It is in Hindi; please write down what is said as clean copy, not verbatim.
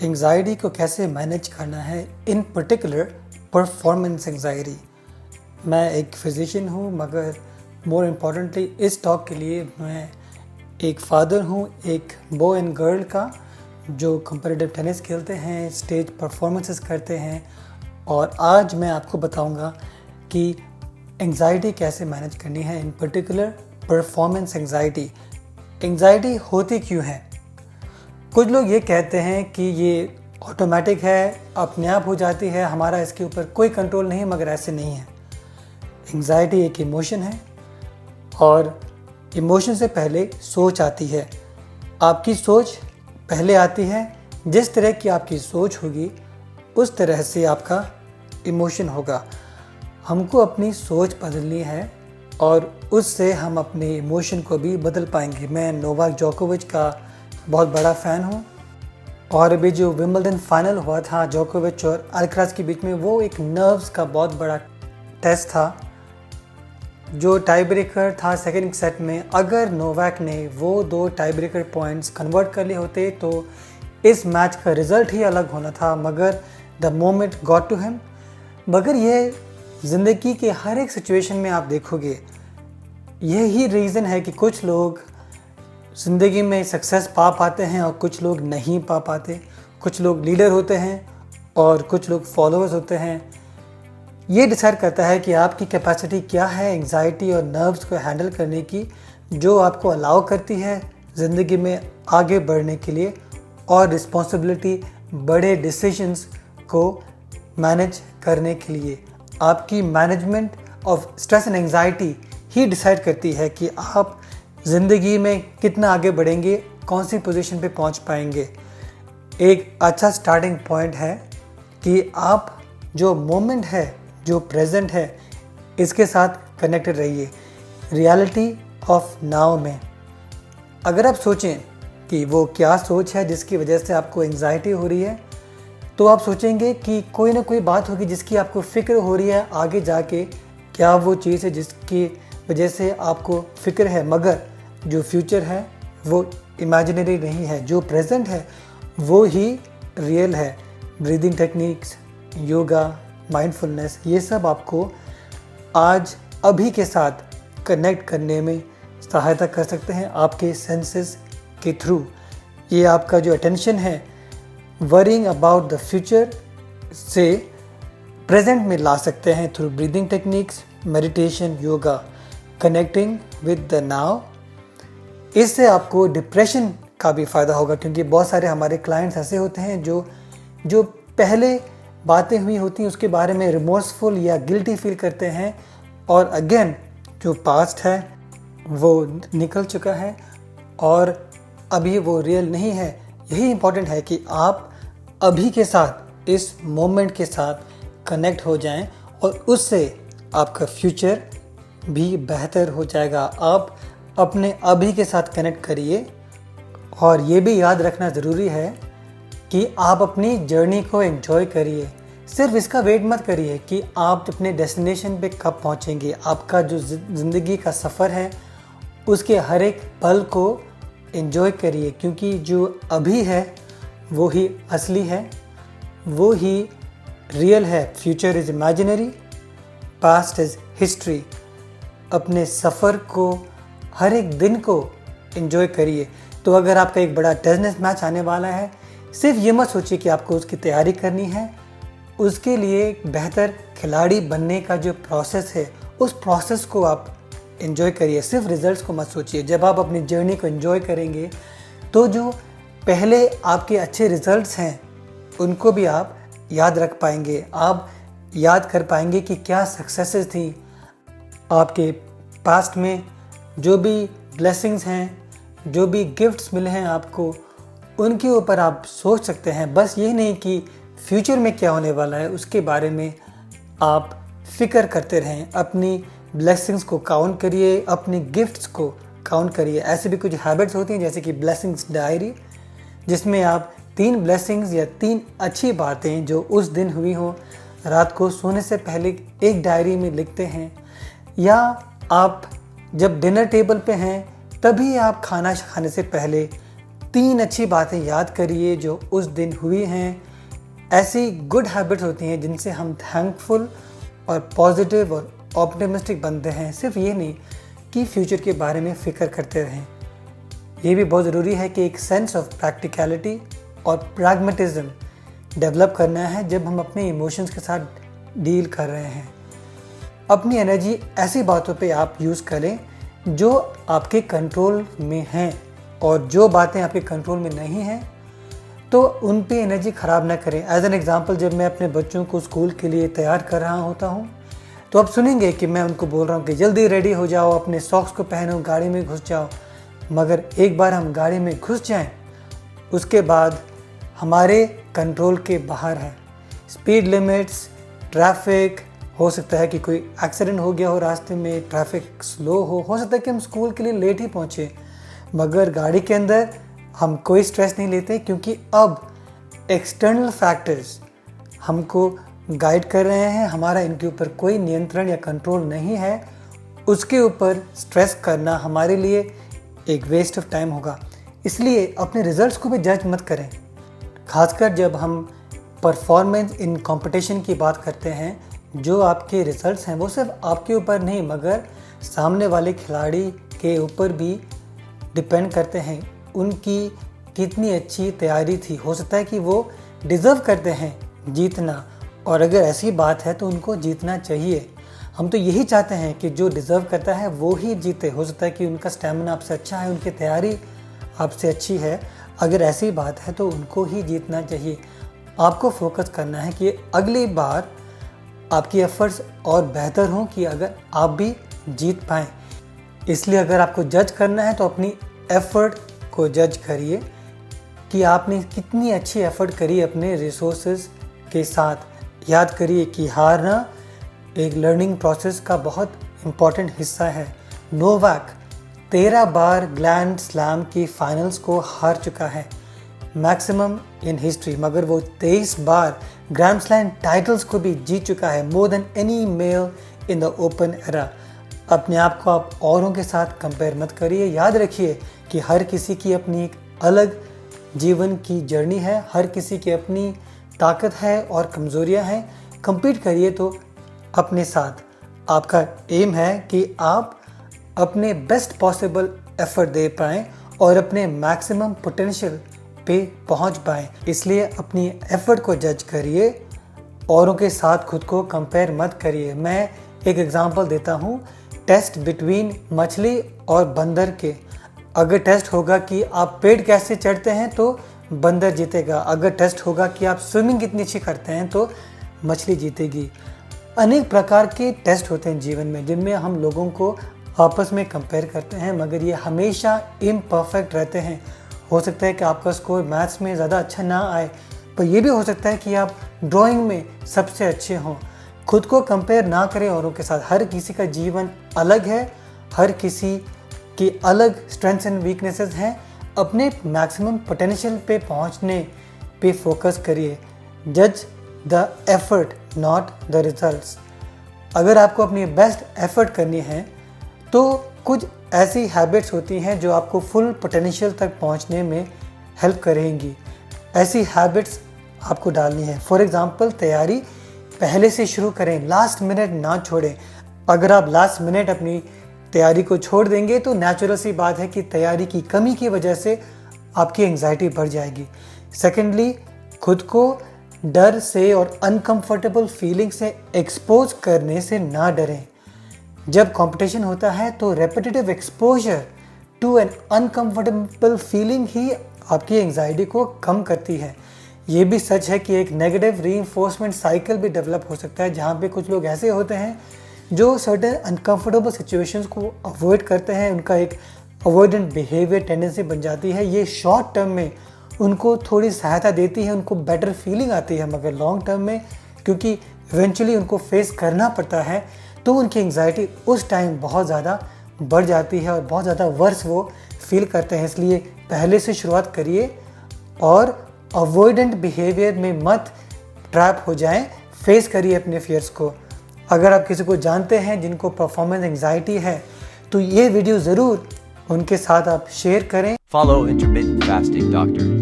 एंजाइटी को कैसे मैनेज करना है, इन पर्टिकुलर परफॉर्मेंस एंजाइटी। मैं एक फिजिशियन हूँ, मगर मोर इम्पॉर्टेंटली इस टॉक के लिए मैं एक फादर हूँ, एक बॉय एंड गर्ल का, जो कंपेटिटिव टेनिस खेलते हैं, स्टेज परफॉर्मेंसेस करते हैं। और आज मैं आपको बताऊँगा कि एंजाइटी कैसे मैनेज करनी है, इन पर्टिकुलर परफॉर्मेंस एंजाइटी। एंजाइटी होती क्यों है? कुछ लोग ये कहते हैं कि ये ऑटोमेटिक है, अपने आप हो जाती है, हमारा इसके ऊपर कोई कंट्रोल नहीं, मगर ऐसे नहीं है। एंजाइटी एक इमोशन है और इमोशन से पहले सोच आती है। आपकी सोच पहले आती है, जिस तरह की आपकी सोच होगी उस तरह से आपका इमोशन होगा। हमको अपनी सोच बदलनी है और उससे हम अपने इमोशन को भी बदल पाएंगे। मैं नोवाक जोकोविच का बहुत बड़ा फ़ैन हूँ और अभी जो विंबलडन फाइनल हुआ था जोकोविच और अल्कराज के बीच में, वो एक नर्व्स का बहुत बड़ा टेस्ट था। जो टाई ब्रेकर था सेकेंड सेट में, अगर नोवाक ने वो 2 टाई ब्रेकर पॉइंट्स कन्वर्ट कर लिए होते तो इस मैच का रिज़ल्ट ही अलग होना था, मगर the moment got to him. मगर ये ज़िंदगी के हर एक सिचुएशन में आप देखोगे, यही रीज़न है कि कुछ लोग ज़िंदगी में सक्सेस पा पाते हैं और कुछ लोग नहीं पा पाते। कुछ लोग लीडर होते हैं और कुछ लोग फॉलोअर्स होते हैं। ये डिसाइड करता है कि आपकी कैपेसिटी क्या है एंजाइटी और नर्व्स को हैंडल करने की, जो आपको अलाउ करती है ज़िंदगी में आगे बढ़ने के लिए और रिस्पॉन्सिबिलिटी, बड़े डिसीजंस को मैनेज करने के लिए। आपकी management of stress and anxiety he decide करती है कि आप ज़िंदगी में कितना आगे बढ़ेंगे, कौन सी पोजीशन पे पहुंच पाएंगे। एक अच्छा स्टार्टिंग पॉइंट है कि आप जो मोमेंट है, जो प्रेजेंट है, इसके साथ कनेक्टेड रहिए रियलिटी ऑफ नाउ में। अगर आप सोचें कि वो क्या सोच है जिसकी वजह से आपको एंजाइटी हो रही है, तो आप सोचेंगे कि कोई ना कोई बात होगी जिसकी आपको फ़िक्र हो रही है आगे जाके, क्या वो चीज़ है जिसकी वजह से आपको फ़िक्र है। मगर जो फ्यूचर है वो इमेजिनरी नहीं है, जो प्रेजेंट है वो ही रियल है। ब्रीदिंग टेक्निक्स, योगा, माइंडफुलनेस, ये सब आपको आज अभी के साथ कनेक्ट करने में सहायता कर सकते हैं आपके सेंसेस के थ्रू। ये आपका जो अटेंशन है वरिंग अबाउट द फ्यूचर से प्रेजेंट में ला सकते हैं through breathing techniques, meditation, yoga, connecting with the now. इससे आपको डिप्रेशन का भी फ़ायदा होगा, क्योंकि बहुत सारे हमारे क्लाइंट्स ऐसे होते हैं जो पहले बातें हुई होती हैं उसके बारे में रिमोर्सफुल या गिल्टी फील करते हैं, और अगेन जो पास्ट है वो निकल चुका है और अभी वो रियल नहीं है। यही इम्पॉर्टेंट है कि आप अभी के साथ, इस मोमेंट के साथ कनेक्ट हो जाएं और उससे आपका फ्यूचर भी बेहतर हो जाएगा। आप अपने अभी के साथ कनेक्ट करिए और ये भी याद रखना ज़रूरी है कि आप अपनी जर्नी को एंजॉय करिए। सिर्फ इसका वेट मत करिए कि आप अपने डेस्टिनेशन पे कब पहुंचेंगे। आपका जो ज़िंदगी का सफ़र है उसके हर एक पल को एंजॉय करिए, क्योंकि जो अभी है वो ही असली है, वो ही रियल है। Future is imaginary, past is history. अपने सफ़र को, हर एक दिन को एंजॉय करिए। तो अगर आपका एक बड़ा टेनिस मैच आने वाला है, सिर्फ ये मत सोचिए कि आपको उसकी तैयारी करनी है। उसके लिए एक बेहतर खिलाड़ी बनने का जो प्रोसेस है, उस प्रोसेस को आप एंजॉय करिए, सिर्फ रिजल्ट्स को मत सोचिए। जब आप अपनी जर्नी को एंजॉय करेंगे तो जो पहले आपके अच्छे रिजल्ट्स हैं उनको भी आप याद रख पाएंगे। आप याद कर पाएंगे कि क्या सक्सेसेस थी आपके पास्ट में, जो भी ब्लेसिंग्स हैं, जो भी गिफ्ट्स मिले हैं आपको, उनके ऊपर आप सोच सकते हैं। बस ये नहीं कि फ्यूचर में क्या होने वाला है उसके बारे में आप फिक्र करते रहें। अपनी ब्लेसिंग्स को काउंट करिए, अपनी गिफ्ट्स को काउंट करिए। ऐसे भी कुछ हैबिट्स होती हैं जैसे कि ब्लेसिंग्स डायरी, जिसमें आप 3 ब्लेसिंग्स या 3 अच्छी बातें जो उस दिन हुई हो, रात को सोने से पहले एक डायरी में लिखते हैं। या आप जब डिनर टेबल पे हैं तभी आप खाना खाने से पहले 3 अच्छी बातें याद करिए जो उस दिन हुई हैं। ऐसी गुड हैबिट्स होती हैं जिनसे हम थैंकफुल और पॉजिटिव और ऑप्टिमिस्टिक बनते हैं। सिर्फ ये नहीं कि फ्यूचर के बारे में फ़िक्र करते रहें, ये भी बहुत ज़रूरी है कि एक सेंस ऑफ प्रैक्टिकलिटी और प्रैग्मेटिज्म डेवलप करना है जब हम अपने इमोशंस के साथ डील कर रहे हैं। अपनी एनर्जी ऐसी बातों पे आप यूज़ करें जो आपके कंट्रोल में हैं, और जो बातें आपके कंट्रोल में नहीं हैं तो उन पे एनर्जी ख़राब ना करें। एज एन एग्ज़ाम्पल, जब मैं अपने बच्चों को स्कूल के लिए तैयार कर रहा होता हूँ तो आप सुनेंगे कि मैं उनको बोल रहा हूँ कि जल्दी रेडी हो जाओ, अपने सॉक्स को पहनो, गाड़ी में घुस जाओ। मगर एक बार हम गाड़ी में घुस जाएं, उसके बाद हमारे कंट्रोल के बाहर है। स्पीड लिमिट्स, ट्रैफिक, हो सकता है कि कोई एक्सीडेंट हो गया हो रास्ते में, ट्रैफिक स्लो हो सकता है कि हम स्कूल के लिए लेट ही पहुँचे। मगर गाड़ी के अंदर हम कोई स्ट्रेस नहीं लेते क्योंकि अब एक्सटर्नल फैक्टर्स हमको गाइड कर रहे हैं, हमारा इनके ऊपर कोई नियंत्रण या कंट्रोल नहीं है। उसके ऊपर स्ट्रेस करना हमारे लिए एक वेस्ट ऑफ टाइम होगा। इसलिए अपने रिजल्ट्स को भी जज मत करें। खासकर जब हम परफॉर्मेंस इन कंपटीशन की बात करते हैं, जो आपके रिजल्ट्स हैं वो सिर्फ आपके ऊपर नहीं मगर सामने वाले खिलाड़ी के ऊपर भी डिपेंड करते हैं। उनकी कितनी अच्छी तैयारी थी, हो सकता है कि वो डिज़र्व करते हैं जीतना, और अगर ऐसी बात है तो उनको जीतना चाहिए। हम तो यही चाहते हैं कि जो डिज़र्व करता है वो ही जीते। हो सकता है कि उनका स्टैमिना आपसे अच्छा है, उनकी तैयारी आपसे अच्छी है, अगर ऐसी बात है तो उनको ही जीतना चाहिए। आपको फोकस करना है कि अगली बार आपकी एफर्ट्स और बेहतर हों कि अगर आप भी जीत पाएँ। इसलिए अगर आपको जज करना है तो अपनी एफ़र्ट को जज करिए कि आपने कितनी अच्छी एफ़र्ट करी अपने रिसोर्सेज के साथ। याद करिए कि हारना एक लर्निंग प्रोसेस का बहुत इम्पॉर्टेंट हिस्सा है। नोवाक 13 बार ग्रैंड स्लैम की फाइनल्स को हार चुका है, मैक्सिमम इन हिस्ट्री, मगर वो 23 बार ग्रैंड स्लैम टाइटल्स को भी जीत चुका है, more than any male in the open era. अपने आप को आप औरों के साथ कंपेयर मत करिए। याद रखिए कि हर किसी की अपनी एक अलग जीवन की जर्नी है, हर किसी की अपनी ताकत है और कमज़ोरियाँ हैं। compete करिए तो अपने साथ। आपका एम है कि आप अपने बेस्ट पॉसिबल एफर्ट दे पाएँ और अपने मैक्सिमम पोटेंशियल पे पहुंच पाएँ। इसलिए अपनी एफर्ट को जज करिए, औरों के साथ खुद को कंपेयर मत करिए। मैं एक एग्जांपल देता हूँ, टेस्ट बिटवीन मछली और बंदर के। अगर टेस्ट होगा कि आप पेड़ कैसे चढ़ते हैं तो बंदर जीतेगा, अगर टेस्ट होगा कि आप स्विमिंग कितनी अच्छी करते हैं तो मछली जीतेगी। अनेक प्रकार के टेस्ट होते हैं जीवन में जिनमें हम लोगों को आपस में कंपेयर करते हैं, मगर ये हमेशा इम्परफेक्ट रहते हैं। हो सकता है कि आपका स्कोर मैथ्स में ज़्यादा अच्छा ना आए, पर यह भी हो सकता है कि आप ड्राइंग में सबसे अच्छे हों। खुद को कंपेयर ना करें औरों के साथ। हर किसी का जीवन अलग है, हर किसी की अलग स्ट्रेंथ्स एंड वीकनेसेस हैं। अपने मैक्सिमम पोटेंशियल पे पहुंचने पे फोकस करिए। जज the effort not the results. अगर आपको अपनी बेस्ट एफर्ट करनी है तो कुछ ऐसी हैबिट्स होती हैं जो आपको फुल पोटेंशियल तक पहुंचने में हेल्प करेंगी। ऐसी हैबिट्स आपको डालनी है। फॉर एग्जांपल, तैयारी पहले से शुरू करें, लास्ट मिनट ना छोड़ें। अगर आप लास्ट मिनट अपनी तैयारी को छोड़ देंगे तो नेचुरल सी बात है कि तैयारी की कमी की वजह से आपकी एंग्जाइटी बढ़ जाएगी। सेकेंडली, खुद को डर से और अनकंफर्टेबल फीलिंग से एक्सपोज करने से ना डरें। जब कंपटीशन होता है तो repetitive exposure to an uncomfortable feeling ही आपकी एंग्जाइटी को कम करती है। ये भी सच है कि एक नेगेटिव रीइंफोर्समेंट साइकिल भी डेवलप हो सकता है, जहाँ पे कुछ लोग ऐसे होते हैं जो सर्टेन अनकंफर्टेबल सिचुएशंस को अवॉइड करते हैं। उनका एक अवॉइडेंट बिहेवियर टेंडेंसी बन जाती है। ये शॉर्ट टर्म में उनको थोड़ी सहायता देती है, उनको बेटर फीलिंग आती है, मगर लॉन्ग टर्म में क्योंकि इवेंचुअली उनको फेस करना पड़ता है तो उनकी एंग्जाइटी उस टाइम बहुत ज़्यादा बढ़ जाती है और बहुत ज़्यादा वर्स वो फील करते हैं। इसलिए पहले से शुरुआत करिए और अवॉइडेंट बिहेवियर में मत ट्रैप हो जाएं, फेस करिए अपने फियर्स को। अगर आप किसी को जानते हैं जिनको परफॉर्मेंस एंग्जाइटी है तो ये वीडियो ज़रूर उनके साथ आप शेयर करें। Follow Intermittent fasting doctor.